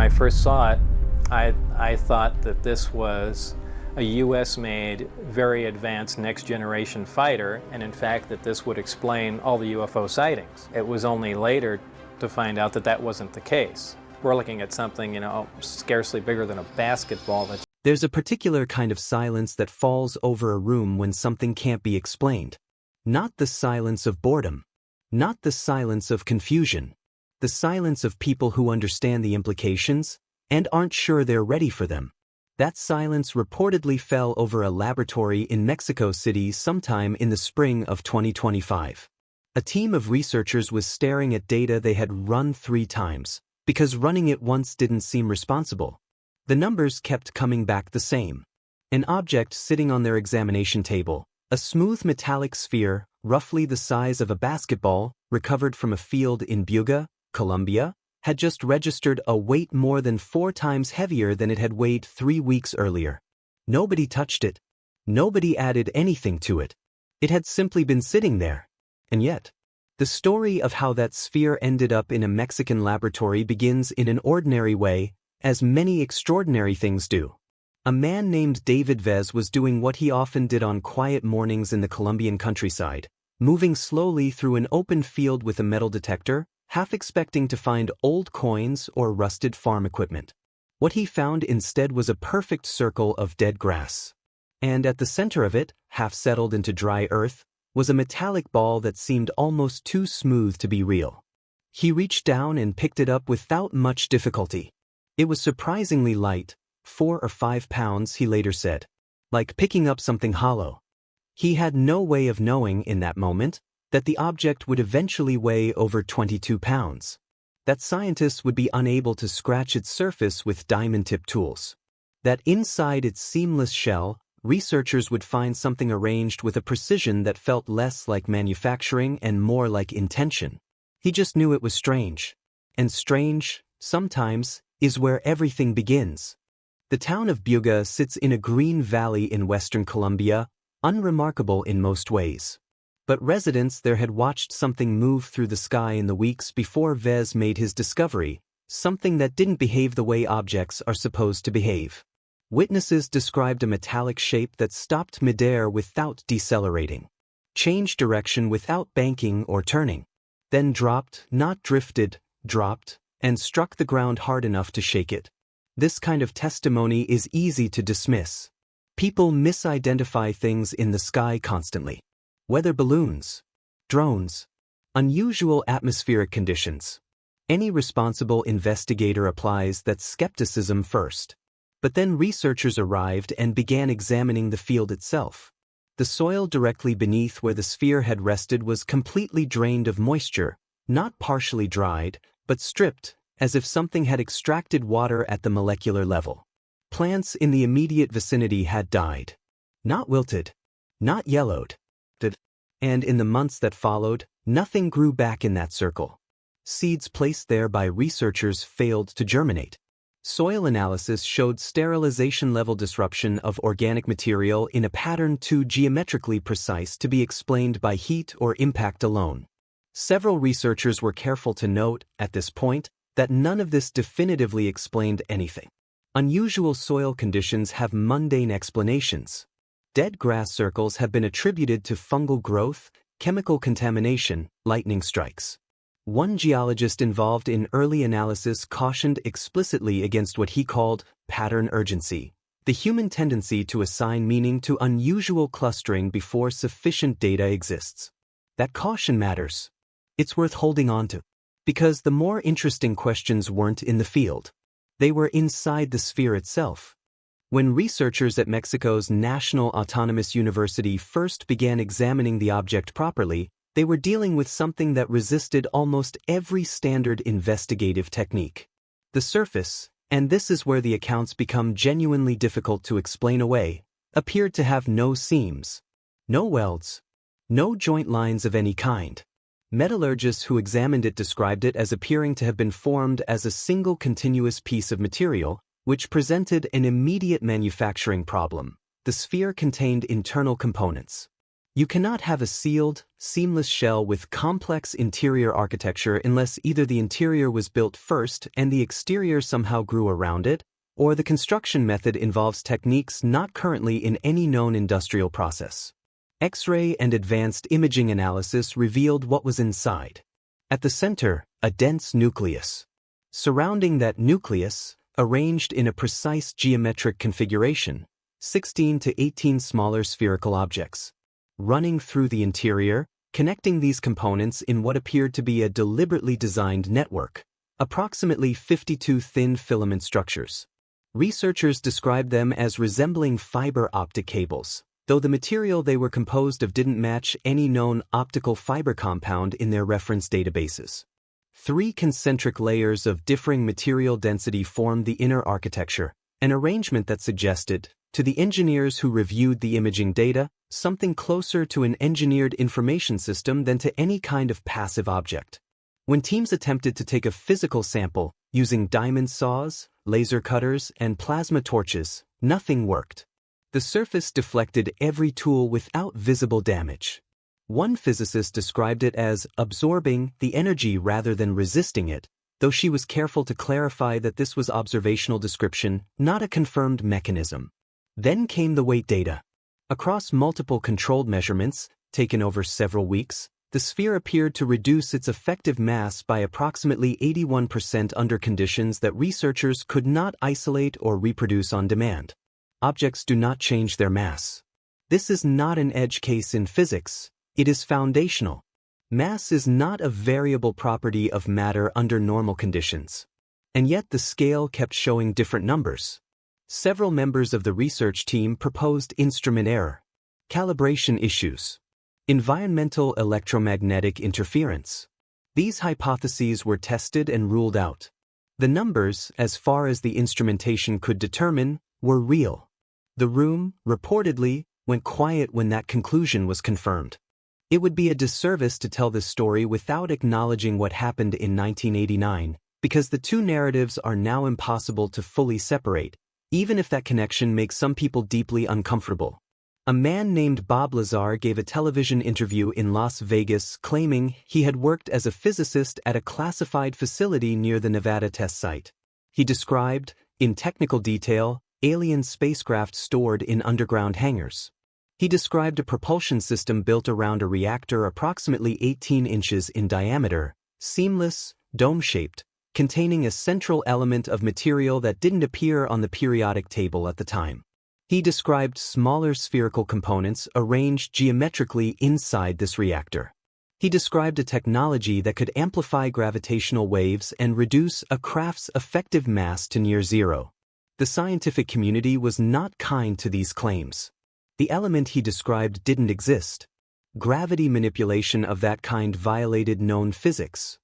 I first saw it, I thought that this was a US-made, very advanced next-generation fighter, and in fact that this would explain all the UFO sightings. It was only later to find out that that wasn't the case. We're looking at something, scarcely bigger than a basketball. There's a particular kind of silence that falls over a room when something can't be explained. Not the silence of boredom. Not the silence of confusion. The silence of people who understand the implications and aren't sure they're ready for them. That silence reportedly fell over a laboratory in Mexico City sometime in the spring of 2025. A team of researchers was staring at data they had run 3 times, because running it once didn't seem responsible. The numbers kept coming back the same. An object sitting on their examination table, a smooth metallic sphere, roughly the size of a basketball, recovered from a field in Buga, Colombia, had just registered a weight more than 4 times heavier than it had weighed 3 weeks earlier. Nobody touched it. Nobody added anything to it. It had simply been sitting there. And yet, the story of how that sphere ended up in a Mexican laboratory begins in an ordinary way, as many extraordinary things do. A man named David Vez was doing what he often did on quiet mornings in the Colombian countryside, moving slowly through an open field with a metal detector, half expecting to find old coins or rusted farm equipment. What he found instead was a perfect circle of dead grass. And at the center of it, half settled into dry earth, was a metallic ball that seemed almost too smooth to be real. He reached down and picked it up without much difficulty. It was surprisingly light, 4 or 5 pounds, he later said. Like picking up something hollow. He had no way of knowing in that moment that the object would eventually weigh over 22 pounds. That scientists would be unable to scratch its surface with diamond-tipped tools. That inside its seamless shell, researchers would find something arranged with a precision that felt less like manufacturing and more like intention. He just knew it was strange. And strange, sometimes, is where everything begins. The town of Buga sits in a green valley in western Colombia, unremarkable in most ways. But residents there had watched something move through the sky in the weeks before Vez made his discovery, something that didn't behave the way objects are supposed to behave. Witnesses described a metallic shape that stopped midair without decelerating, changed direction without banking or turning, then dropped, not drifted, dropped, and struck the ground hard enough to shake it. This kind of testimony is easy to dismiss. People misidentify things in the sky constantly. Weather balloons, drones, unusual atmospheric conditions. Any responsible investigator applies that skepticism first. But then researchers arrived and began examining the field itself. The soil directly beneath where the sphere had rested was completely drained of moisture, not partially dried, but stripped, as if something had extracted water at the molecular level. Plants in the immediate vicinity had died. Not wilted, not yellowed. And in the months that followed, nothing grew back in that circle. Seeds placed there by researchers failed to germinate. Soil analysis showed sterilization-level disruption of organic material in a pattern too geometrically precise to be explained by heat or impact alone. Several researchers were careful to note, at this point, that none of this definitively explained anything. Unusual soil conditions have mundane explanations. Dead grass circles have been attributed to fungal growth, chemical contamination, lightning strikes. One geologist involved in early analysis cautioned explicitly against what he called pattern urgency, the human tendency to assign meaning to unusual clustering before sufficient data exists. That caution matters. It's worth holding on to. Because the more interesting questions weren't in the field. They were inside the sphere itself. When researchers at Mexico's National Autonomous University first began examining the object properly, they were dealing with something that resisted almost every standard investigative technique. The surface, and this is where the accounts become genuinely difficult to explain away, appeared to have no seams, no welds, no joint lines of any kind. Metallurgists who examined it described it as appearing to have been formed as a single continuous piece of material, which presented an immediate manufacturing problem. The sphere contained internal components. You cannot have a sealed, seamless shell with complex interior architecture unless either the interior was built first and the exterior somehow grew around it, or the construction method involves techniques not currently in any known industrial process. X-ray and advanced imaging analysis revealed what was inside. At the center, a dense nucleus. Surrounding that nucleus, arranged in a precise geometric configuration, 16 to 18 smaller spherical objects. Running through the interior, connecting these components in what appeared to be a deliberately designed network, approximately 52 thin filament structures. Researchers described them as resembling fiber optic cables, though the material they were composed of didn't match any known optical fiber compound in their reference databases. 3 concentric layers of differing material density formed the inner architecture, an arrangement that suggested, to the engineers who reviewed the imaging data, something closer to an engineered information system than to any kind of passive object. When teams attempted to take a physical sample, using diamond saws, laser cutters, and plasma torches, nothing worked. The surface deflected every tool without visible damage. One physicist described it as absorbing the energy rather than resisting it, though she was careful to clarify that this was observational description, not a confirmed mechanism. Then came the weight data. Across multiple controlled measurements, taken over several weeks, the sphere appeared to reduce its effective mass by approximately 81% under conditions that researchers could not isolate or reproduce on demand. Objects do not change their mass. This is not an edge case in physics, it is foundational. Mass is not a variable property of matter under normal conditions. And yet the scale kept showing different numbers. Several members of the research team proposed instrument error, calibration issues, environmental electromagnetic interference. These hypotheses were tested and ruled out. The numbers, as far as the instrumentation could determine, were real. The room, reportedly, went quiet when that conclusion was confirmed. It would be a disservice to tell this story without acknowledging what happened in 1989, because the two narratives are now impossible to fully separate, even if that connection makes some people deeply uncomfortable. A man named Bob Lazar gave a television interview in Las Vegas claiming he had worked as a physicist at a classified facility near the Nevada test site. He described, in technical detail, alien spacecraft stored in underground hangars. He described a propulsion system built around a reactor approximately 18 inches in diameter, seamless, dome-shaped, containing a central element of material that didn't appear on the periodic table at the time. He described smaller spherical components arranged geometrically inside this reactor. He described a technology that could amplify gravitational waves and reduce a craft's effective mass to near zero. The scientific community was not kind to these claims. The element he described didn't exist. Gravity manipulation of that kind violated known physics.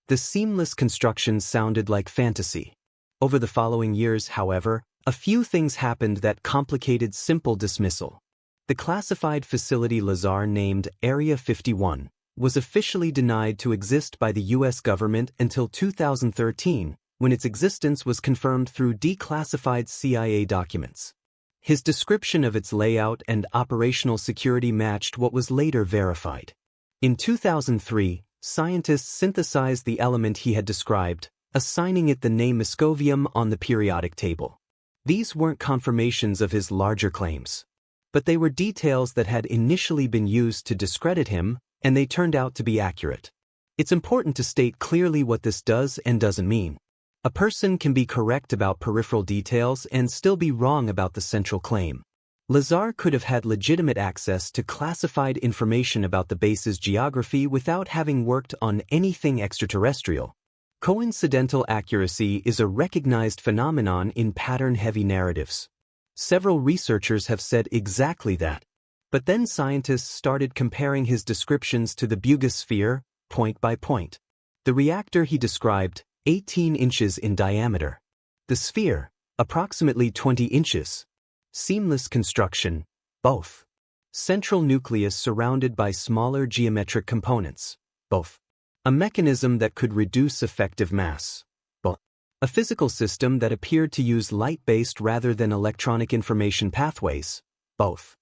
The seamless construction sounded like fantasy. Over the following years, however, a few things happened that complicated simple dismissal. The classified facility Lazar named Area 51 was officially denied to exist by the U.S. government until 2013, when its existence was confirmed through declassified CIA documents. His description of its layout and operational security matched what was later verified. In 2003, scientists synthesized the element he had described, assigning it the name Moscovium on the periodic table. These weren't confirmations of his larger claims, but they were details that had initially been used to discredit him, and they turned out to be accurate. It's important to state clearly what this does and doesn't mean. A person can be correct about peripheral details and still be wrong about the central claim. Lazar could have had legitimate access to classified information about the base's geography without having worked on anything extraterrestrial. Coincidental accuracy is a recognized phenomenon in pattern-heavy narratives. Several researchers have said exactly that. But then scientists started comparing his descriptions to the Buga Sphere, point by point. The reactor he described, 18 inches in diameter. The sphere, approximately 20 inches. Seamless construction, both. Central nucleus surrounded by smaller geometric components, both. A mechanism that could reduce effective mass, both. A physical system that appeared to use light-based rather than electronic information pathways, both.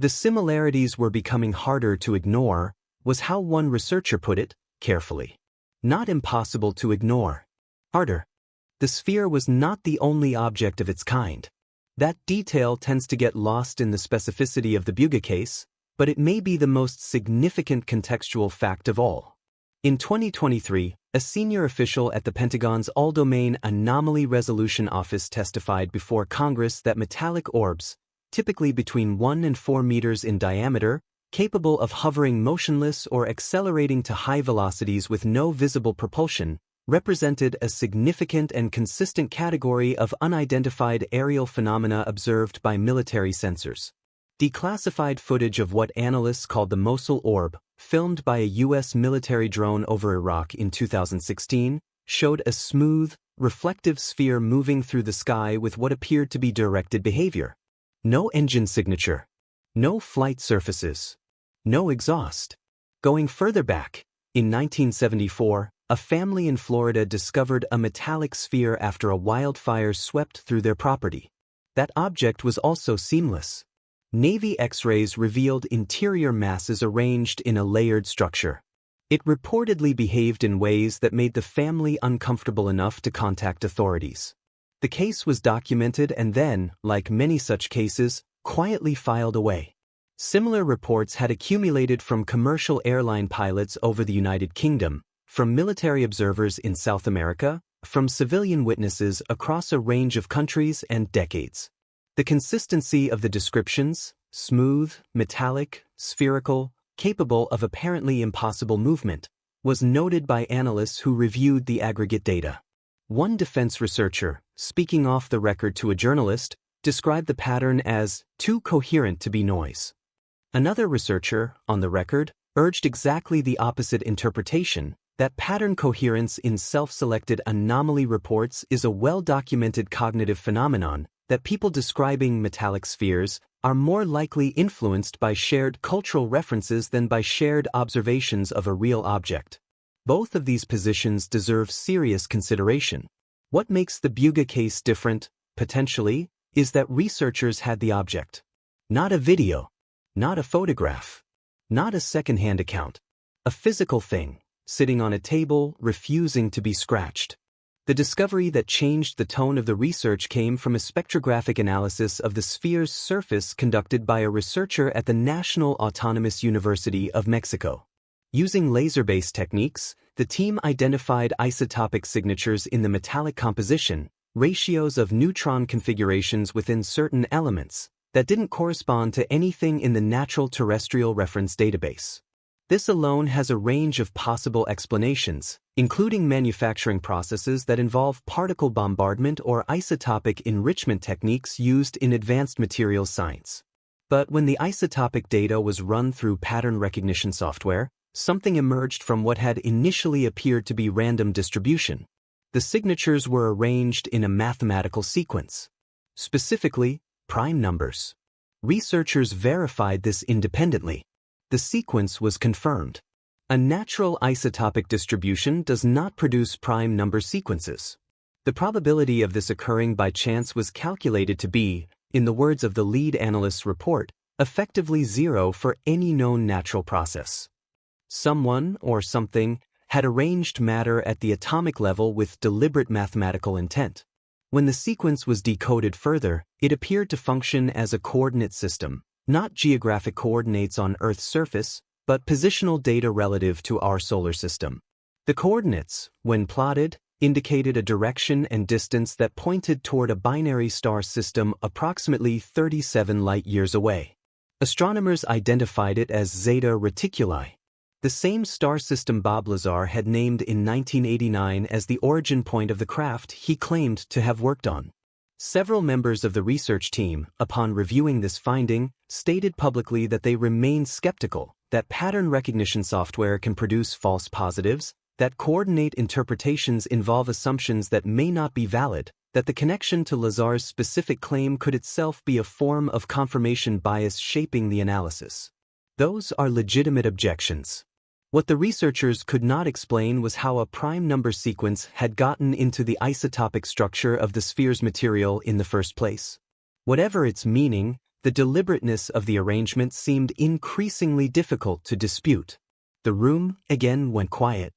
The similarities were becoming harder to ignore, was how one researcher put it, carefully. Not impossible to ignore. Harder. The sphere was not the only object of its kind. That detail tends to get lost in the specificity of the Buga case, but it may be the most significant contextual fact of all. In 2023, a senior official at the Pentagon's All-Domain Anomaly Resolution Office testified before Congress that metallic orbs, typically between 1 and 4 meters in diameter, capable of hovering motionless or accelerating to high velocities with no visible propulsion, represented a significant and consistent category of unidentified aerial phenomena observed by military sensors. Declassified footage of what analysts called the Mosul orb, filmed by a U.S. military drone over Iraq in 2016, showed a smooth, reflective sphere moving through the sky with what appeared to be directed behavior. No engine signature. No flight surfaces. No exhaust. Going further back, in 1974, a family in Florida discovered a metallic sphere after a wildfire swept through their property. That object was also seamless. Navy X-rays revealed interior masses arranged in a layered structure. It reportedly behaved in ways that made the family uncomfortable enough to contact authorities. The case was documented and then, like many such cases, quietly filed away. Similar reports had accumulated from commercial airline pilots over the United Kingdom, from military observers in South America, from civilian witnesses across a range of countries and decades. The consistency of the descriptions, smooth, metallic, spherical, capable of apparently impossible movement, was noted by analysts who reviewed the aggregate data. One defense researcher, speaking off the record to a journalist, described the pattern as too coherent to be noise. Another researcher, on the record, urged exactly the opposite interpretation, that pattern coherence in self-selected anomaly reports is a well-documented cognitive phenomenon, that people describing metallic spheres are more likely influenced by shared cultural references than by shared observations of a real object. Both of these positions deserve serious consideration. What makes the Buga case different, potentially, is that researchers had the object. Not a video. Not a photograph. Not a second-hand account. A physical thing, sitting on a table, refusing to be scratched. The discovery that changed the tone of the research came from a spectrographic analysis of the sphere's surface conducted by a researcher at the National Autonomous University of Mexico. Using laser-based techniques, the team identified isotopic signatures in the metallic composition, ratios of neutron configurations within certain elements, that didn't correspond to anything in the Natural Terrestrial Reference Database. This alone has a range of possible explanations, including manufacturing processes that involve particle bombardment or isotopic enrichment techniques used in advanced materials science. But when the isotopic data was run through pattern recognition software, something emerged from what had initially appeared to be random distribution. The signatures were arranged in a mathematical sequence. Specifically, prime numbers. Researchers verified this independently. The sequence was confirmed. A natural isotopic distribution does not produce prime number sequences. The probability of this occurring by chance was calculated to be, in the words of the lead analyst's report, effectively zero for any known natural process. Someone, or something, had arranged matter at the atomic level with deliberate mathematical intent. When the sequence was decoded further, it appeared to function as a coordinate system, not geographic coordinates on Earth's surface, but positional data relative to our solar system. The coordinates, when plotted, indicated a direction and distance that pointed toward a binary star system approximately 37 light-years away. Astronomers identified it as Zeta Reticuli, the same star system Bob Lazar had named in 1989 as the origin point of the craft he claimed to have worked on. Several members of the research team, upon reviewing this finding, stated publicly that they remain skeptical that pattern recognition software can produce false positives, that coordinate interpretations involve assumptions that may not be valid, that the connection to Lazar's specific claim could itself be a form of confirmation bias shaping the analysis. Those are legitimate objections. What the researchers could not explain was how a prime number sequence had gotten into the isotopic structure of the sphere's material in the first place. Whatever its meaning, The deliberateness of the arrangement seemed increasingly difficult to dispute. The room, again, went quiet.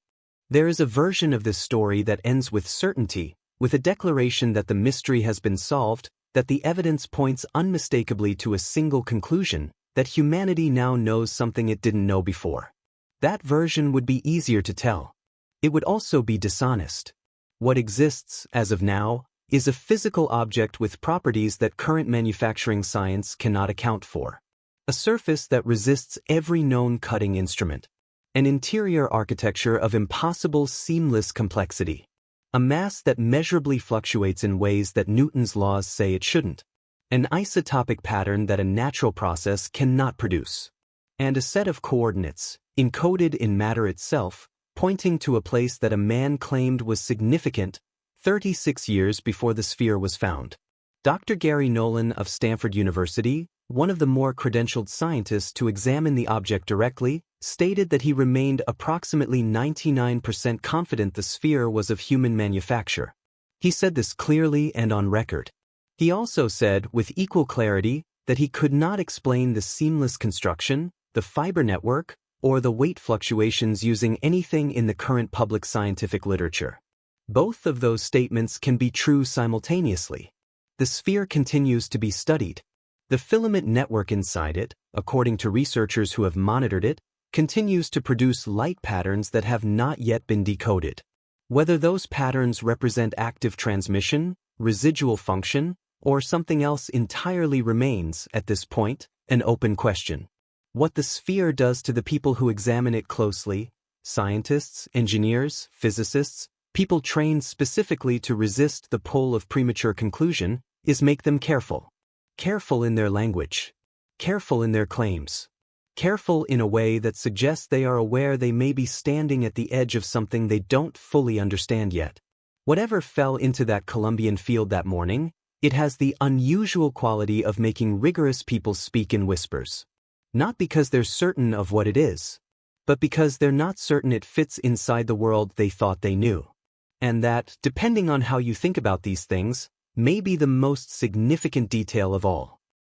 There is a version of this story that ends with certainty, with a declaration that the mystery has been solved, that the evidence points unmistakably to a single conclusion, that humanity now knows something it didn't know before. That version would be easier to tell. It would also be dishonest. What exists, as of now, is a physical object with properties that current manufacturing science cannot account for. A surface that resists every known cutting instrument. An interior architecture of impossible seamless complexity. A mass that measurably fluctuates in ways that Newton's laws say it shouldn't. An isotopic pattern that a natural process cannot produce. And a set of coordinates, encoded in matter itself, pointing to a place that a man claimed was significant 36 years before the sphere was found. Dr. Gary Nolan of Stanford University, one of the more credentialed scientists to examine the object directly, stated that he remained approximately 99% confident the sphere was of human manufacture. He said this clearly and on record. He also said, with equal clarity, that he could not explain the seamless construction, the fiber network, or the weight fluctuations using anything in the current public scientific literature. Both of those statements can be true simultaneously. The sphere continues to be studied. The filament network inside it, according to researchers who have monitored it, continues to produce light patterns that have not yet been decoded. Whether those patterns represent active transmission, residual function, or something else entirely remains, at this point, an open question. What the sphere does to the people who examine it closely, scientists, engineers, physicists, people trained specifically to resist the pull of premature conclusion, is make them careful. Careful in their language. Careful in their claims. Careful in a way that suggests they are aware they may be standing at the edge of something they don't fully understand yet. Whatever fell into that Colombian field that morning, it has the unusual quality of making rigorous people speak in whispers. Not because they're certain of what it is, but because they're not certain it fits inside the world they thought they knew. And that, depending on how you think about these things, may be the most significant detail of all.